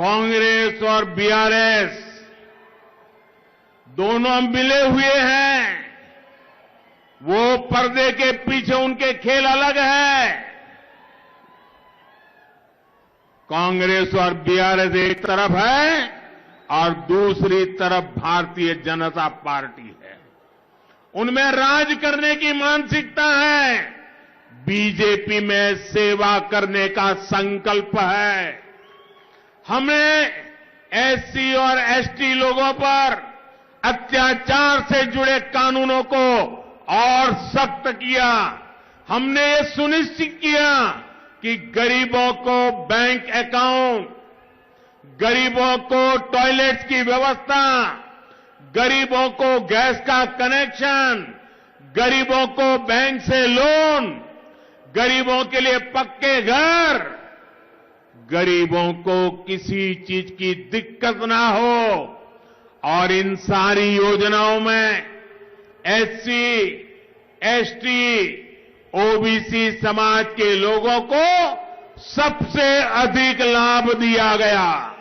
कांग्रेस और बीआरएस दोनों मिले हुए हैं। वो पर्दे के पीछे उनके खेल अलग है। कांग्रेस और बीआरएस एक तरफ है और दूसरी तरफ भारतीय जनता पार्टी है। उनमें राज करने की मानसिकता है, बीजेपी में सेवा करने का संकल्प है। हमने एससी और एसटी लोगों पर अत्याचार से जुड़े कानूनों को और सख्त किया। हमने ये सुनिश्चित किया कि गरीबों को बैंक अकाउंट, गरीबों को टॉयलेट्स की व्यवस्था, गरीबों को गैस का कनेक्शन, गरीबों को बैंक से लोन, गरीबों के लिए पक्के घर, गरीबों को किसी चीज की दिक्कत ना हो। और इन सारी योजनाओं में एससी, एसटी, ओबीसी समाज के लोगों को सबसे अधिक लाभ दिया गया।